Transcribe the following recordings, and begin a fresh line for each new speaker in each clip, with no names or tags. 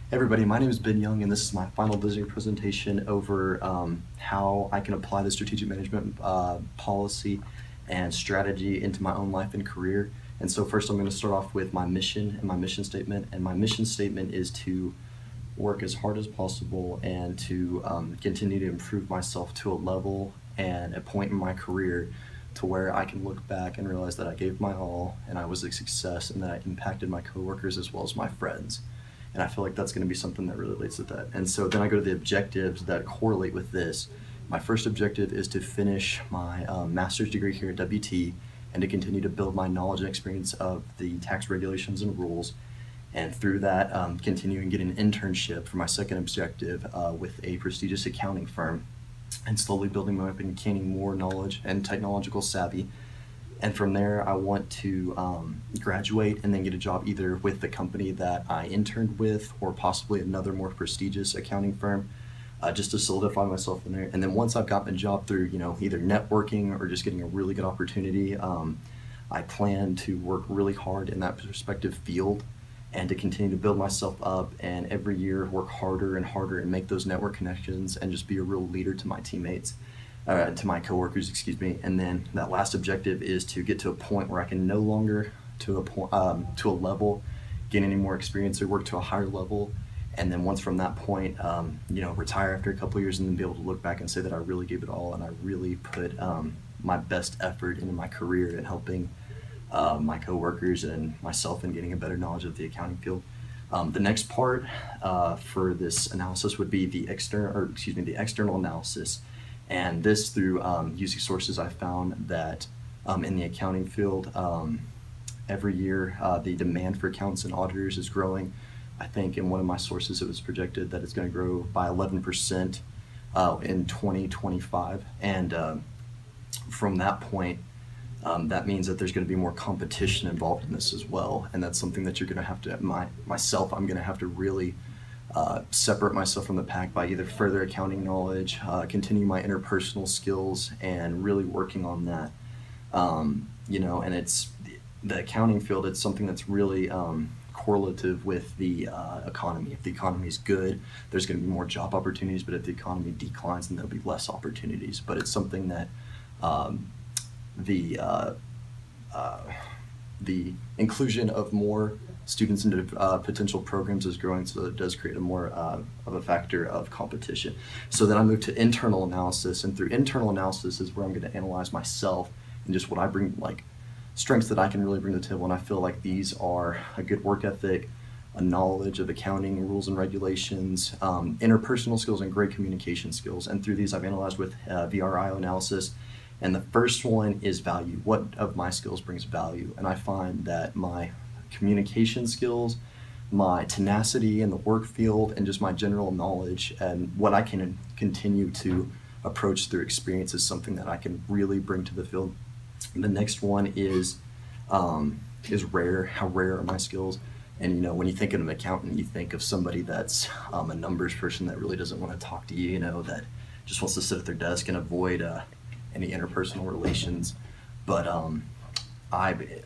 Hey everybody, my name is Ben Young, and this is my final visiting presentation over how I can apply the strategic management policy and strategy into my own life and career. And so first I'm going to start off with my mission and my mission statement. And my mission statement is to work as hard as possible and to continue to improve myself to a level and a point in my career to where I can look back and realize that I gave my all and I was a success and that I impacted my coworkers as well as my friends. And I feel like that's going to be something that really relates to that. And so then I go to the objectives that correlate with this. My first objective is to finish my master's degree here at WT and to continue to build my knowledge and experience of the tax regulations and rules. And through that, continue and get an internship for my second objective with a prestigious accounting firm, and slowly building my up and gaining more knowledge and technological savvy. And from there, I want to graduate and then get a job either with the company that I interned with or possibly another more prestigious accounting firm, just to solidify myself in there. And then once I've gotten a job through, either networking or just getting a really good opportunity, I plan to work really hard in that respective field and to continue to build myself up and every year work harder and harder and make those network connections and just be a real leader to my teammates. To my coworkers, excuse me, and then that last objective is to get to a point where I can no longer to a level gain any more experience or work to a higher level, and then once from that point, retire after a couple of years and then be able to look back and say that I really gave it all and I really put my best effort into my career and helping my coworkers and myself in getting a better knowledge of the accounting field. The next part for this analysis would be the external analysis. And this through using sources, I found that in the accounting field, every year the demand for accountants and auditors is growing. I think in one of my sources it was projected that it's going to grow by 11% in 2025. And from that point, that means that there's going to be more competition involved in this as well. And that's something that you're going to have to, I'm going to have to really separate myself from the pack by either further accounting knowledge, continue my interpersonal skills, and really working on that. And it's the accounting field. It's something that's really correlative with the economy. If the economy is good, there's going to be more job opportunities. But if the economy declines, then there'll be less opportunities. But it's something that the inclusion of more students into potential programs is growing, so it does create a more of a factor of competition. So then I move to internal analysis, and through internal analysis is where I'm going to analyze myself and just what I bring, like strengths that I can really bring to the table. And I feel like these are a good work ethic, a knowledge of accounting rules and regulations, interpersonal skills, and great communication skills. And through these I've analyzed with VRIO analysis. And the first one is value. What of my skills brings value? And I find that my communication skills, my tenacity in the work field, and just my general knowledge and what I can continue to approach through experience is something that I can really bring to the field. And the next one is rare. How rare are my skills? And when you think of an accountant, you think of somebody that's a numbers person that really doesn't want to talk to you, that just wants to sit at their desk and avoid any interpersonal relations. But I'm the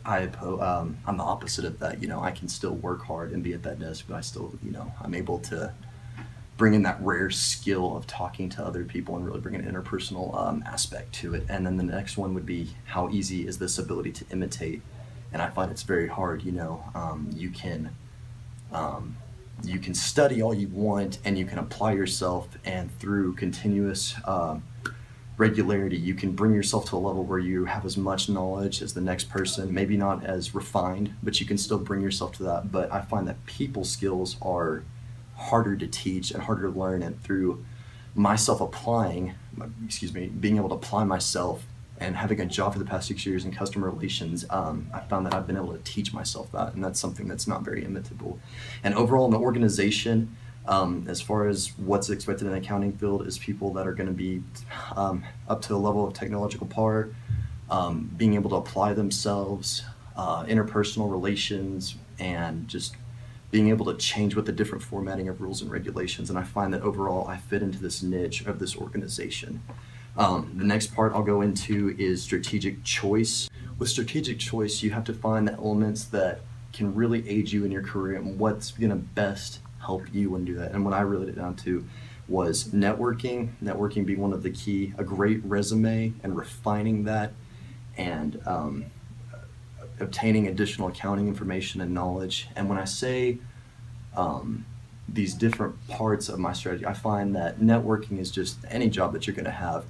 opposite of that. I can still work hard and be at that desk, but I still, I'm able to bring in that rare skill of talking to other people and really bring an interpersonal aspect to it. And then the next one would be how easy is this ability to imitate? And I find it's very hard. You can study all you want and you can apply yourself, and through continuous regularity, you can bring yourself to a level where you have as much knowledge as the next person, maybe not as refined, but you can still bring yourself to that. But I find that people skills are harder to teach and harder to learn, and through being able to apply myself and having a job for the past 6 years in customer relations, I found that I've been able to teach myself that, and that's something that's not very imitable. And overall in the organization, as far as what's expected in the accounting field is people that are going to be up to a level of technological power, being able to apply themselves, interpersonal relations, and just being able to change with the different formatting of rules and regulations. And I find that overall I fit into this niche of this organization. The next part I'll go into is strategic choice. With strategic choice, you have to find the elements that can really aid you in your career and what's going to best help you and do that. And what I relayed it down to was networking being one of the key, a great resume and refining that, and obtaining additional accounting information and knowledge. And when I say these different parts of my strategy, I find that networking is just any job that you're going to have.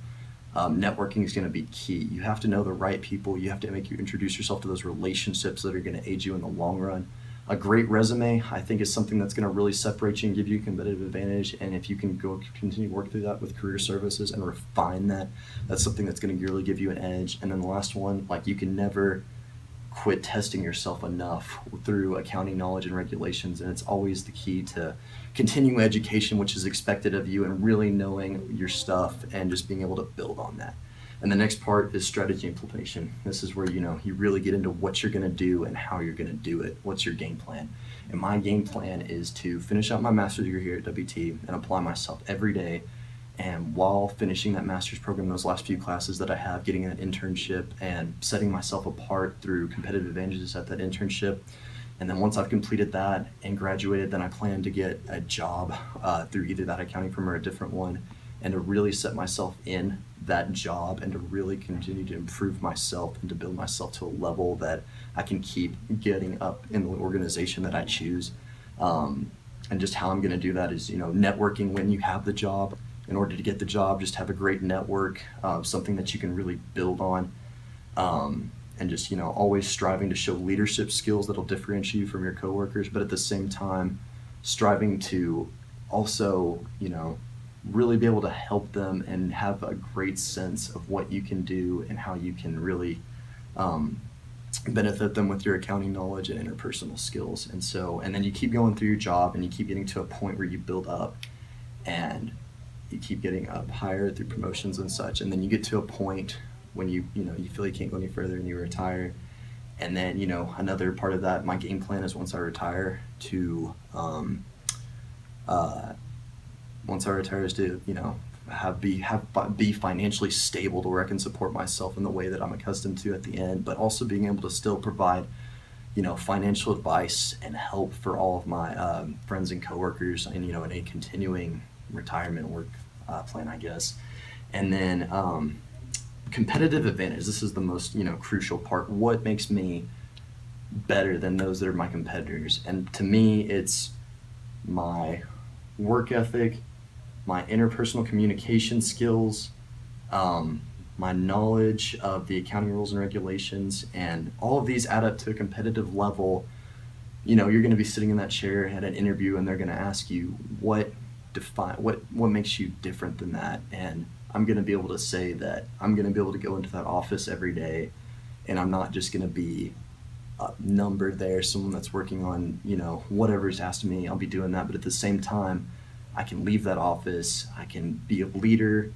Networking is going to be key. You have to know the right people. You have to make you introduce yourself to those relationships that are going to aid you in the long run. A great resume, I think, is something that's going to really separate you and give you a competitive advantage. And if you can continue to work through that with career services and refine that, that's something that's going to really give you an edge. And then the last one, like, you can never quit testing yourself enough through accounting knowledge and regulations, and it's always the key to continuing education, which is expected of you, and really knowing your stuff and just being able to build on that. And the next part is strategy implementation. This is where you really get into what you're going to do and how you're going to do it. What's your game plan? And my game plan is to finish out my master's degree here at WT and apply myself every day. And while finishing that master's program, those last few classes that I have, getting an internship and setting myself apart through competitive advantages at that internship. And then once I've completed that and graduated, then I plan to get a job through either that accounting firm or a different one, and to really set myself in that job and to really continue to improve myself and to build myself to a level that I can keep getting up in the organization that I choose. And just how I'm going to do that is, networking when you have the job. In order to get the job, just have a great network, something that you can really build on, and just, always striving to show leadership skills that'll differentiate you from your coworkers, but at the same time, striving to also, really be able to help them and have a great sense of what you can do and how you can really benefit them with your accounting knowledge and interpersonal skills. And then you keep going through your job and you keep getting to a point where you build up, and you keep getting up higher through promotions and such, and then you get to a point when you feel you can't go any further and you retire. And then another part of that, my game plan is once I retire to be financially stable to where I can support myself in the way that I'm accustomed to at the end, but also being able to still provide financial advice and help for all of my friends and coworkers, and in a continuing retirement work plan, I guess. And then competitive advantage. This is the most crucial part. What makes me better than those that are my competitors? And to me, it's my work ethic, my interpersonal communication skills, my knowledge of the accounting rules and regulations, and all of these add up to a competitive level. You're going to be sitting in that chair at an interview, and they're going to ask you what makes you different than that. And I'm going to be able to say that I'm going to be able to go into that office every day, and I'm not just going to be a number there, someone that's working on whatever's asked of me. I'll be doing that, but at the same time, I can leave that office, I can be a leader,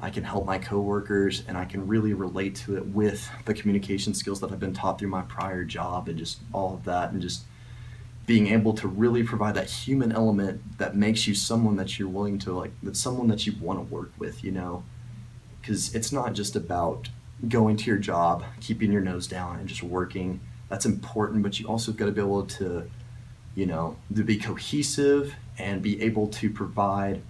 I can help my coworkers, and I can really relate to it with the communication skills that I've been taught through my prior job, and just all of that, and just being able to really provide that human element that makes you someone that you're willing to that's someone that you want to work with, because it's not just about going to your job, keeping your nose down and just working. That's important, but you also got to be able to, to be cohesive and be able to provide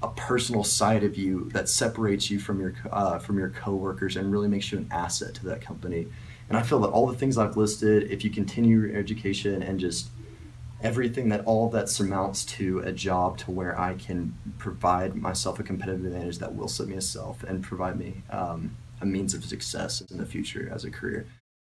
a personal side of you that separates you from your coworkers and really makes you an asset to that company. And I feel that all the things I've listed, if you continue your education and just everything, that all of that surmounts to a job to where I can provide myself a competitive advantage that will set me myself and provide me a means of success in the future as a career.